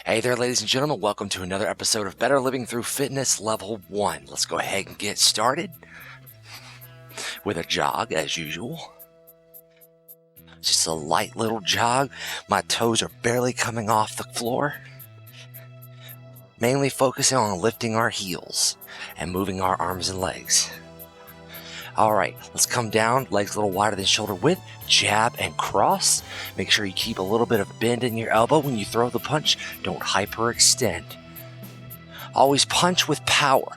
Hey there, ladies and gentlemen. Welcome to another episode of Better Living Through Fitness Level 1. Let's go ahead and get started with a jog as usual. Just a light little jog. My toes are barely coming off the floor. Mainly focusing on lifting our heels and moving our arms and legs. All right, let's come down, legs a little wider than shoulder width, jab and cross. Make sure you keep a little bit of bend in your elbow when you throw the punch. Don't hyperextend. Always punch with power.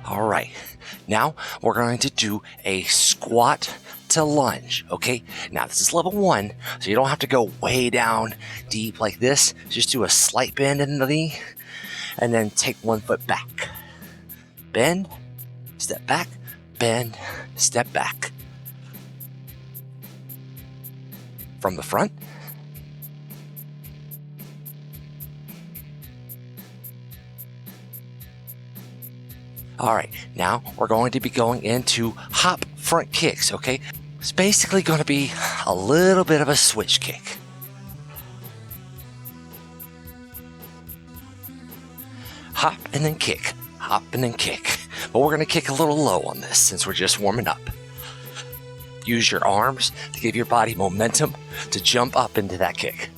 All right, now we're going to do a squat to lunge, okay? Now this is level 1, so you don't have to go way down deep like this. Just do a slight bend in the knee, and then take one foot back. Bend, step back, bend, step back. From the front. All right, now we're going to be going into hop front kicks, okay? It's basically going to be a little bit of a switch kick. Hop and then kick, hop and then kick. But we're going to kick a little low on this since we're just warming up. Use your arms to give your body momentum to jump up into that kick.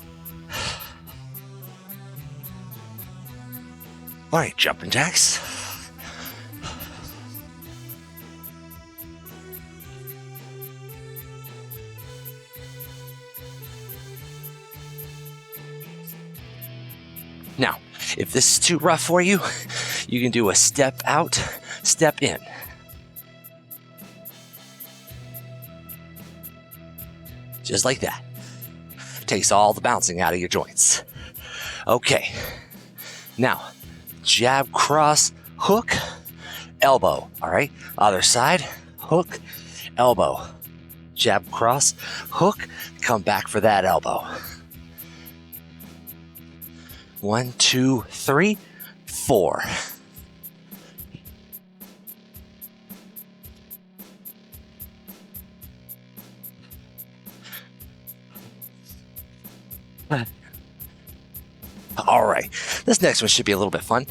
All right, jumping jacks. Now, if this is too rough for you, you can do a step out, step in. Just like that. Takes all the bouncing out of your joints. Okay. Now, jab, cross, hook, elbow. All right. Other side, hook, elbow. Jab, cross, hook, come back for that elbow. 1, 2, 3, 4. All right, this next one should be a little bit fun.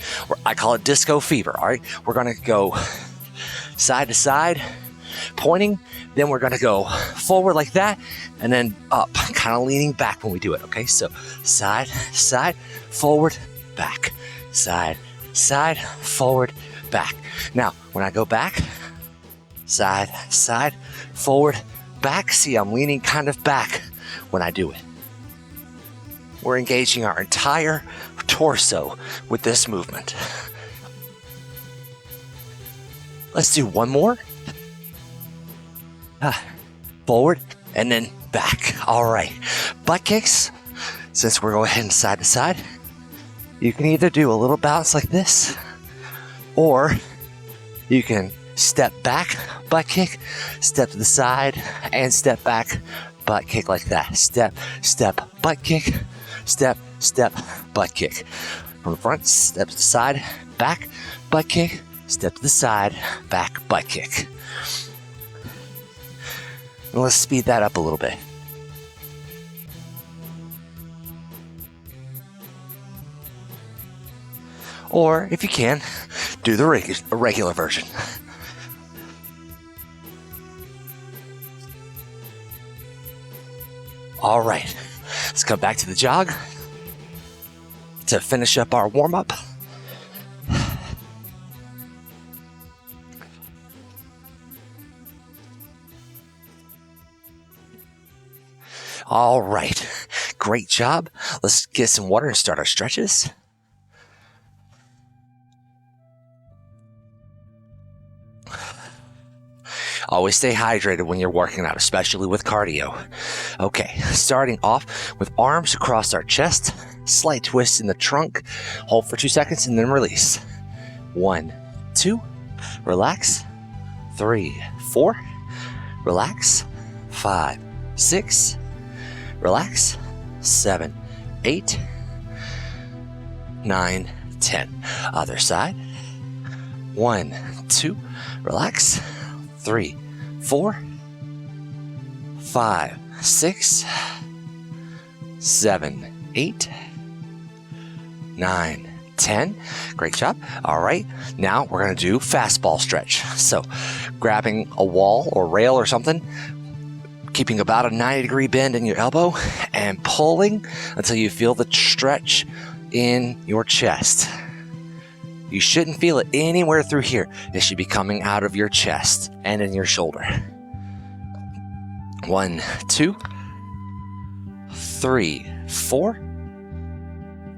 I call it disco fever. All right, we're gonna go side to side, pointing. Then we're gonna go forward like that, and then up, kind of leaning back when we do it. Okay, so side, side, forward, back, side, side, forward, back. Now, when I go back, side, side, forward, back. See, I'm leaning kind of back when I do it. We're engaging our entire torso with this movement. Let's do one more. Forward and then back. All right. Butt kicks. Since we're going ahead side to side, you can either do a little bounce like this, or you can step back, butt kick, step to the side, and step back, butt kick like that. Step, step, butt kick, step, step, butt kick. From the front, step to the side, back, butt kick, step to the side, back, butt kick. And let's speed that up a little bit. Or, if you can, do the regular version. All right, let's come back to the jog to finish up our warm-up. All right, great job. Let's get some water and start our stretches. Always stay hydrated when you're working out, especially with cardio. Okay, starting off with arms across our chest, slight twist in the trunk, hold for 2 seconds and then release. 1, 2, relax. 3, 4, relax. 5, 6, relax. 7, 8, 9, 10. Other side. 1, 2, relax. 3, 4, 5, 6, 7, 8, 9, 10. Great job. All right, now we're going to do fastball stretch. So grabbing a wall or rail or something, keeping about a 90-degree bend in your elbow and pulling until you feel the stretch in your chest. You shouldn't feel it anywhere through here. It should be coming out of your chest and in your shoulder. 1, 2, 3, 4,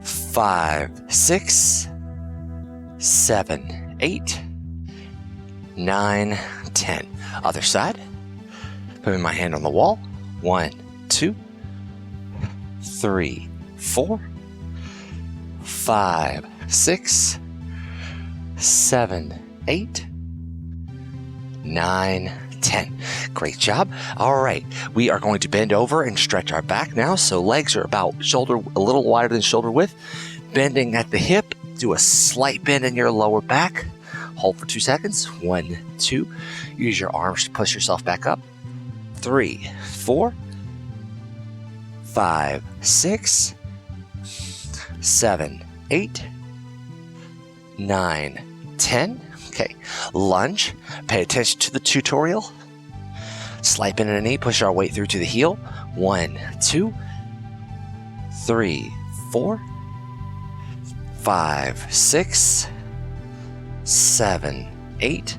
5, 6, 7, 8, 9, 10. Other side. Putting my hand on the wall. 1, 2, 3, 4, 5, 6, 7, 8, 9, 10. Great job. All right, we are going to bend over and stretch our back now. So legs are about a little wider than shoulder width. Bending at the hip, do a slight bend in your lower back. Hold for 2 seconds. 1, 2. Use your arms to push yourself back up. 3, 4, 5, 6, 7, 8, 9, 10. Okay, lunge. Pay attention to the tutorial. Slight bend in the knee, push our weight through to the heel. 1, 2, 3, 4, 5, 6, 7, 8,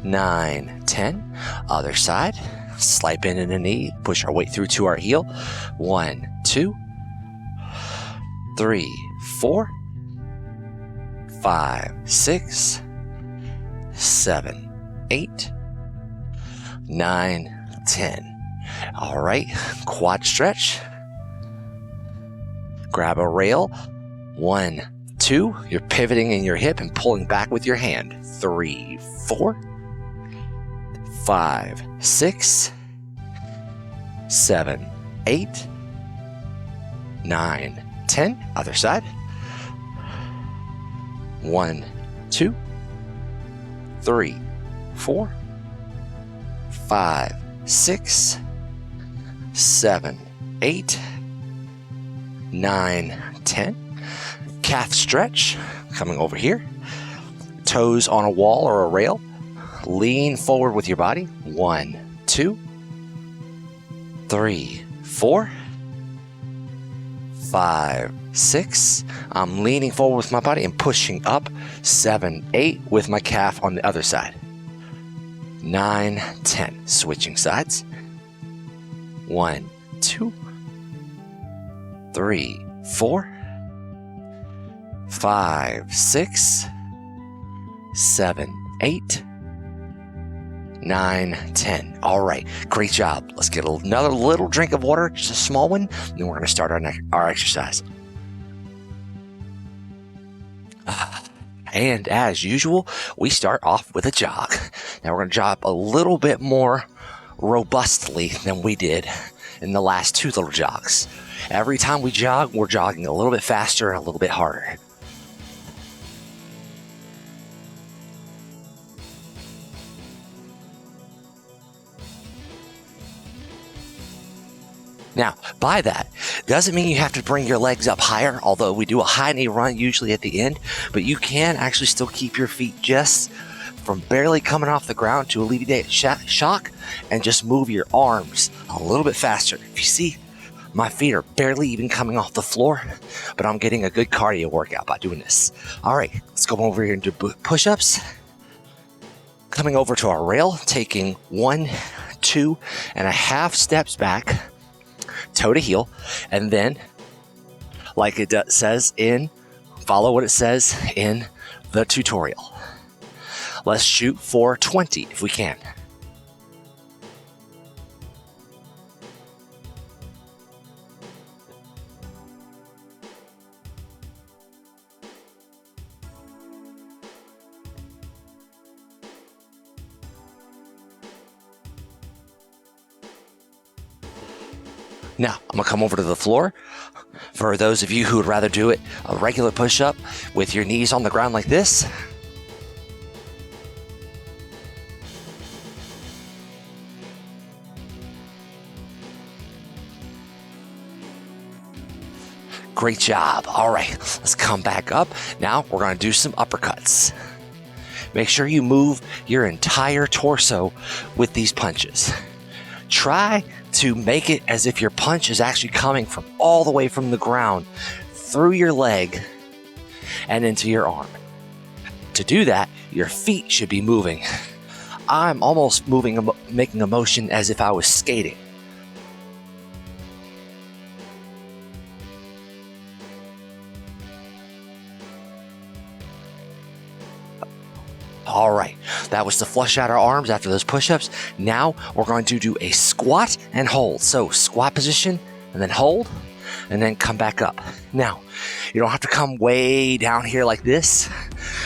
9, 10. Other side. Slight bend in the knee, push our weight through to our heel. 1, 2, 3, 4, 5, 6, 7, 8, 9, 10. All right, quad stretch. Grab a rail. 1, 2. You're pivoting in your hip and pulling back with your hand. 3, 4, 5, 6, 7, 8, 9, 10. Other side. 1, 2, 3, 4, 5, 6, 7, 8, 9, 10. Calf stretch. Coming over here. Toes on a wall or a rail. Lean forward with your body. 1, 2, 3, 4, 5, 6. I'm leaning forward with my body and pushing up. 7, 8 with my calf on the other side. 9, 10. Switching sides. 1, 2, 3, 4, 5, 6, 7, 8, 9, 10. All right, great job. Let's get another little drink of water, just a small one, and then we're going to start our exercise. And as usual, we start off with a jog. Now we're going to jog a little bit more robustly than we did in the last 2 little jogs. Every time we jog, we're jogging a little bit faster and a little bit harder. Now, by that, doesn't mean you have to bring your legs up higher, although we do a high knee run usually at the end, but you can actually still keep your feet just from barely coming off the ground to alleviate shock and just move your arms a little bit faster. If you see, my feet are barely even coming off the floor, but I'm getting a good cardio workout by doing this. All right, let's go over here and do push-ups. Coming over to our rail, taking 1, 2.5 steps back, toe to heel, and then, like it says follow what it says in the tutorial. Let's shoot for 20 if we can. Now, I'm going to come over to the floor. For those of you who would rather do it a regular push-up with your knees on the ground like this. Great job. All right, let's come back up. Now we're gonna do some uppercuts. Make sure you move your entire torso with these punches. Try to make it as if your punch is actually coming from all the way from the ground through your leg and into your arm. To do that, your feet should be moving. I'm almost making a motion as if I was skating. All right, that was to flush out our arms after those push-ups. Now we're going to do a squat and hold. So squat position and then hold and then come back up. Now, you don't have to come way down here like this.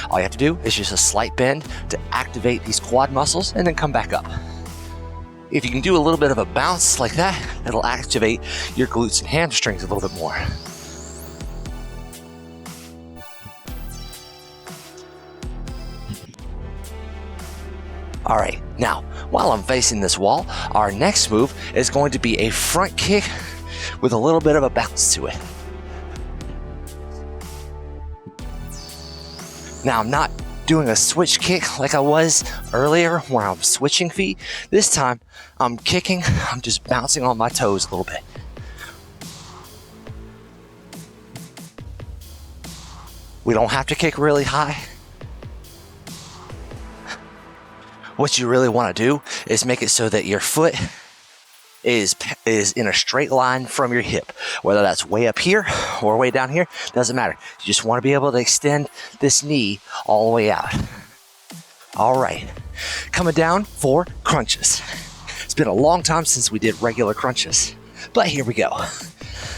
All you have to do is just a slight bend to activate these quad muscles and then come back up. If you can do a little bit of a bounce like that, it'll activate your glutes and hamstrings a little bit more. All right, now, while I'm facing this wall, our next move is going to be a front kick with a little bit of a bounce to it. Now, I'm not doing a switch kick like I was earlier where I'm switching feet. This time, I'm kicking, I'm just bouncing on my toes a little bit. We don't have to kick really high. What you really want to do is make it so that your foot is in a straight line from your hip. Whether that's way up here or way down here, doesn't matter. You just want to be able to extend this knee all the way out. All right, coming down for crunches. It's been a long time since we did regular crunches, but here we go.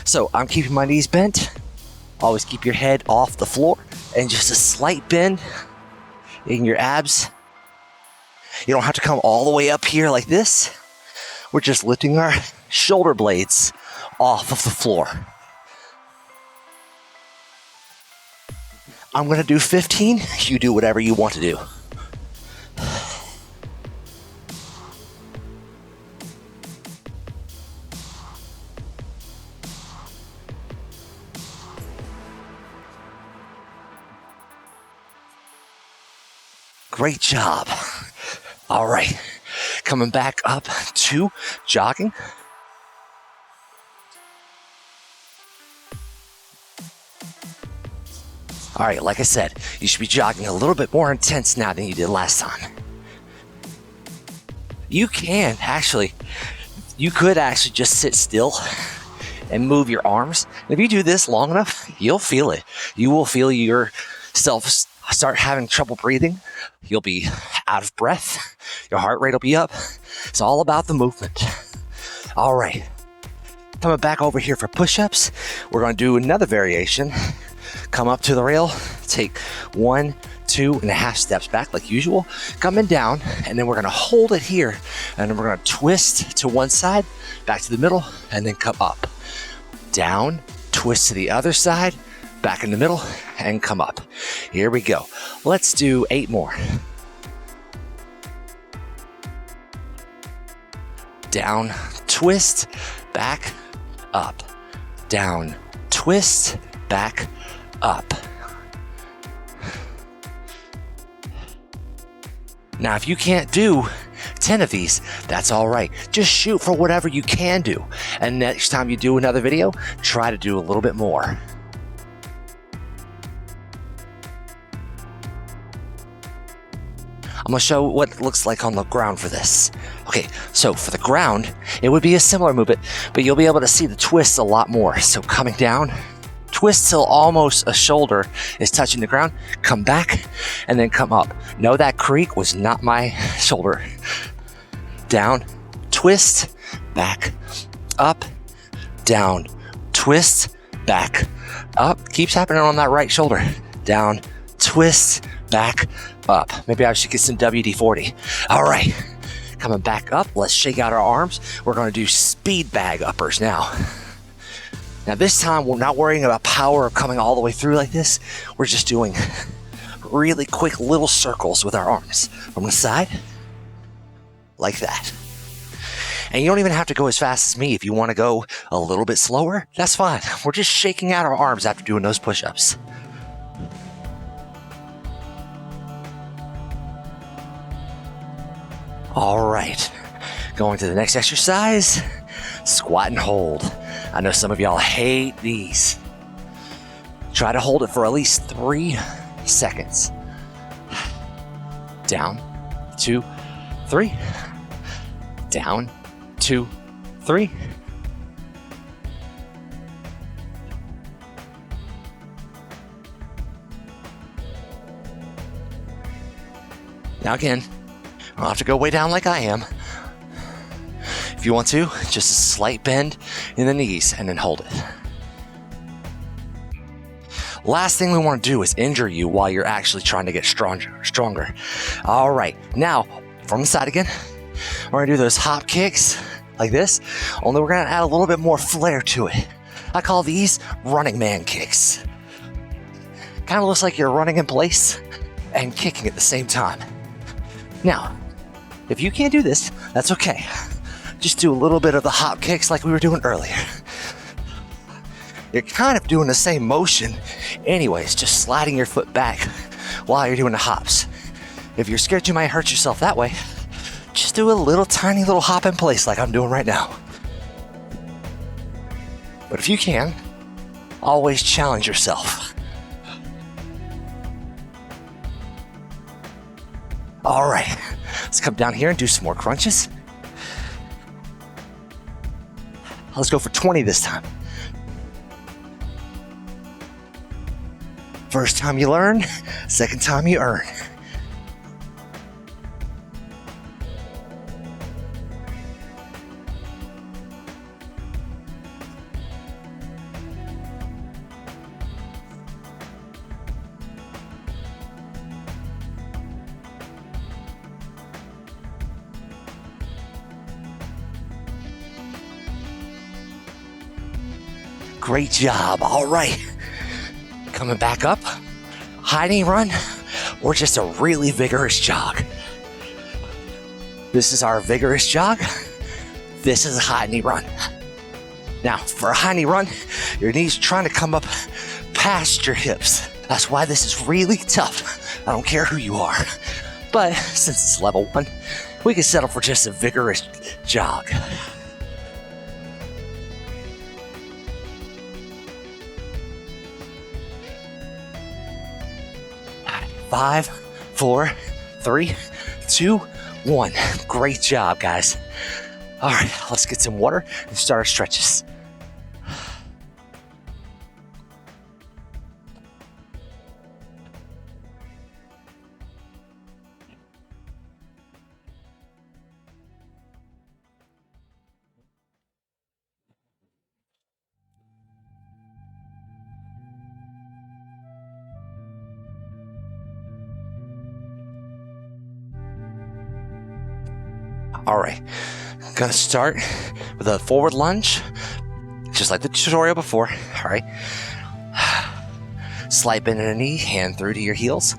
So I'm keeping my knees bent. Always keep your head off the floor and just a slight bend in your abs. You don't have to come all the way up here like this. We're just lifting our shoulder blades off of the floor. I'm going to do 15. You do whatever you want to do. Great job. All right, coming back up to jogging. All right, like I said, you should be jogging a little bit more intense now than you did last time. You could actually just sit still and move your arms. And if you do this long enough, you'll feel it. You will feel yourself start having trouble breathing. You'll be out of breath. Your heart rate will be up. It's all about the movement. All right. Coming back over here for push-ups. We're going to do another variation. Come up to the rail. Take 1, 2.5 steps back like usual. Coming down, and then we're going to hold it here. And then we're going to twist to one side, back to the middle, and then come up. Down, twist to the other side, back in the middle, and come up. Here we go. Let's do 8 more. Down, twist, back, up. Down, twist, back, up. Now, if you can't do 10 of these, that's all right. Just shoot for whatever you can do. And next time you do another video, try to do a little bit more. I'm going to show what it looks like on the ground for this. Okay, so for the ground, it would be a similar movement, but you'll be able to see the twists a lot more. So coming down, twist till almost a shoulder is touching the ground, come back, and then come up. No, that creak was not my shoulder. Down, twist, back, up, down, twist, back, up. Keeps happening on that right shoulder. Down, twist, back, up. Maybe I should get some WD-40. All right, coming back up, let's shake out our arms. We're going to do speed bag uppers now. Now this time, we're not worrying about power of coming all the way through like this. We're just doing really quick little circles with our arms from the side, like that. And you don't even have to go as fast as me. If you want to go a little bit slower, that's fine. We're just shaking out our arms after doing those push-ups. All right, going to the next exercise, squat and hold. I know some of y'all hate these. Try to hold it for at least 3 seconds. Down, 2, 3. Down, 2, 3. Now again, you don't have to go way down like I am. If you want to, just a slight bend in the knees and then hold it. Last thing we want to do is injure you while you're actually trying to get stronger. All right, now from the side again. We're gonna do those hop kicks like this, only we're gonna add a little bit more flair to it. I call these running man kicks. Kind of looks like you're running in place and kicking at the same time. Now, if you can't do this, that's okay. Just do a little bit of the hop kicks like we were doing earlier. You're kind of doing the same motion anyways, just sliding your foot back while you're doing the hops. If you're scared you might hurt yourself that way, just do a little tiny little hop in place like I'm doing right now. But if you can, always challenge yourself. All right, let's come down here and do some more crunches. Let's go for 20 this time. First time you learn, second time you earn. Great job. All right. Coming back up, high knee run, or just a really vigorous jog. This is our vigorous jog. This is a high knee run. Now, for a high knee run, your knees trying to come up past your hips. That's why this is really tough. I don't care who you are. But since it's level 1, we can settle for just a vigorous jog. 5, 4, 3, 2, 1. Great job, guys. All right, let's get some water and start our stretches. All right, gonna start with a forward lunge, just like the tutorial before. All right, slight bend in the knee, hand through to your heels,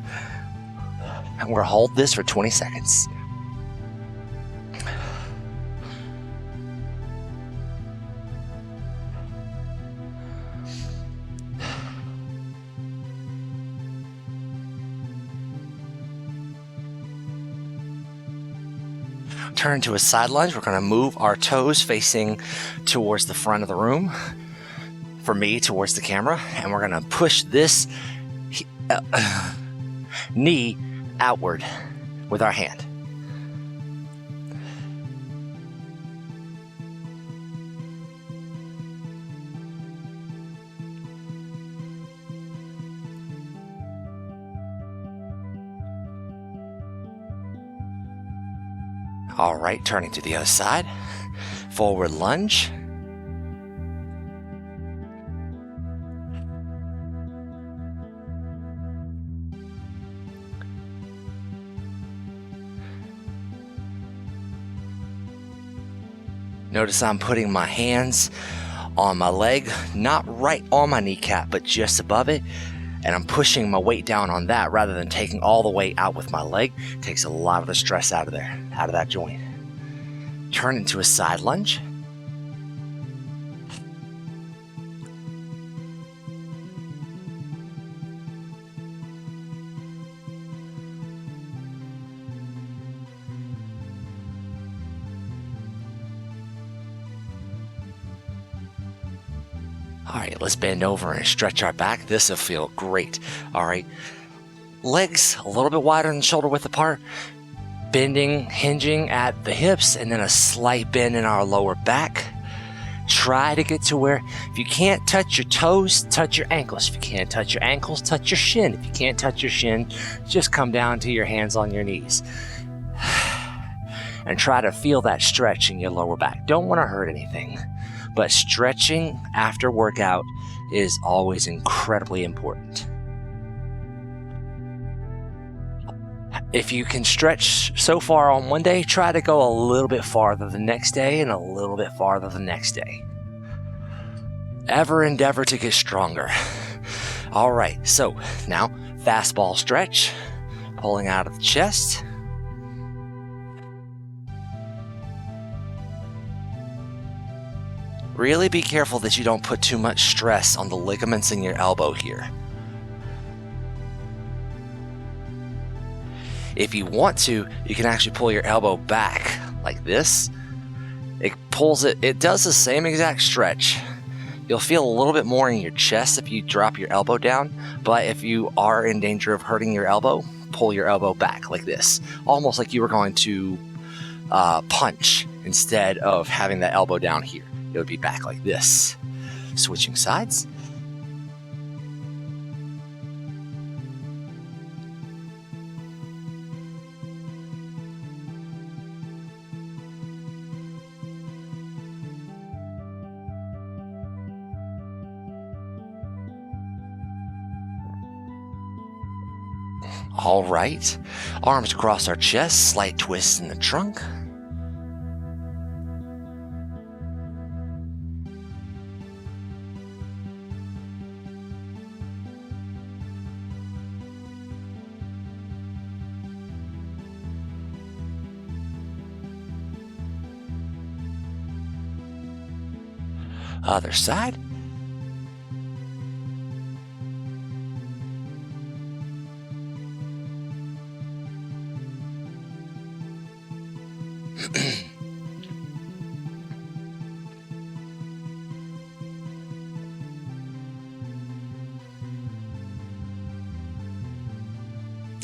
and we're gonna hold this for 20 seconds. Turn to a side lunge. We're going to move our toes facing towards the front of the room. For me, towards the camera. And we're going to push this knee outward with our hand. All right, turning to the other side. Forward lunge. Notice I'm putting my hands on my leg, not right on my kneecap, but just above it. And I'm pushing my weight down on that rather than taking all the weight out with my leg. It takes a lot of the stress out of there, out of that joint. turn into a side lunge. All right, let's bend over and stretch our back. This will feel great. All right, legs a little bit wider than shoulder width apart, bending, hinging at the hips, and then a slight bend in our lower back. Try to get to where, if you can't touch your toes, touch your ankles. If you can't touch your ankles, touch your shin. If you can't touch your shin, just come down to your hands on your knees. And try to feel that stretch in your lower back. Don't want to hurt anything. But stretching after workout is always incredibly important. If you can stretch so far on one day, try to go a little bit farther the next day and a little bit farther the next day. Ever endeavor to get stronger. All right, so now fastball stretch, pulling out of the chest. Really be careful that you don't put too much stress on the ligaments in your elbow here. If you want to, you can actually pull your elbow back like this. It pulls it, it does the same exact stretch. You'll feel a little bit more in your chest if you drop your elbow down, but if you are in danger of hurting your elbow, pull your elbow back like this. Almost like you were going to punch instead of having the elbow down here. It would be back like this. Switching sides. All right, arms across our chest, slight twist in the trunk. Other side.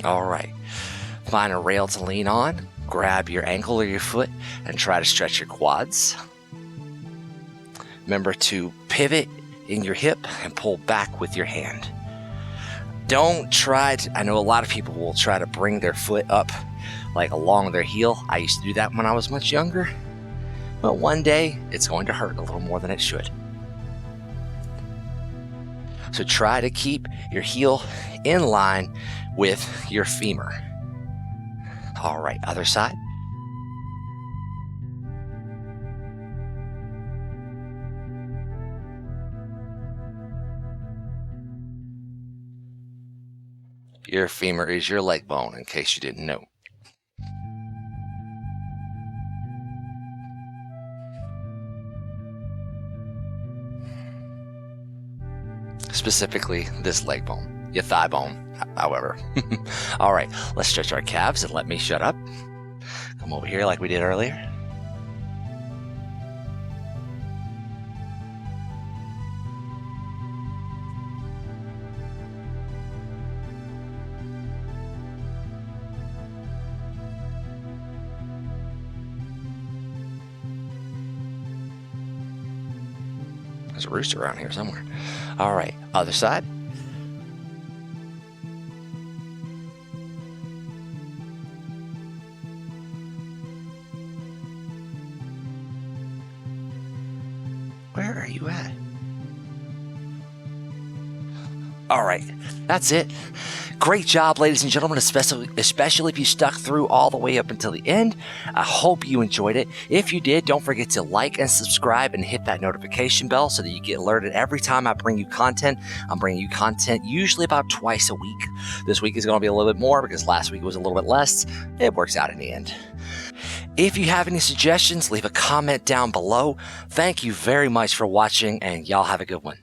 All right, find a rail to lean on, grab your ankle or your foot, and try to stretch your quads. Remember to pivot in your hip and pull back with your hand. Don't try to, I know a lot of people will try to bring their foot up like along their heel. I used to do that when I was much younger, but one day it's going to hurt a little more than it should. So try to keep your heel in line with your femur. All right, other side. Your femur is your leg bone, in case you didn't know. Specifically, this leg bone, your thigh bone, however. All right, let's stretch our calves and let me shut up. Come over here like we did earlier. There's a rooster around here somewhere. All right, other side. Where are you at? All right, that's it. Great job, ladies and gentlemen, especially if you stuck through all the way up until the end. I hope you enjoyed it. If you did, don't forget to like and subscribe and hit that notification bell so that you get alerted every time I bring you content. I'm bringing you content usually about twice a week. This week is going to be a little bit more because last week was a little bit less. It works out in the end. If you have any suggestions, leave a comment down below. Thank you very much for watching, and y'all have a good one.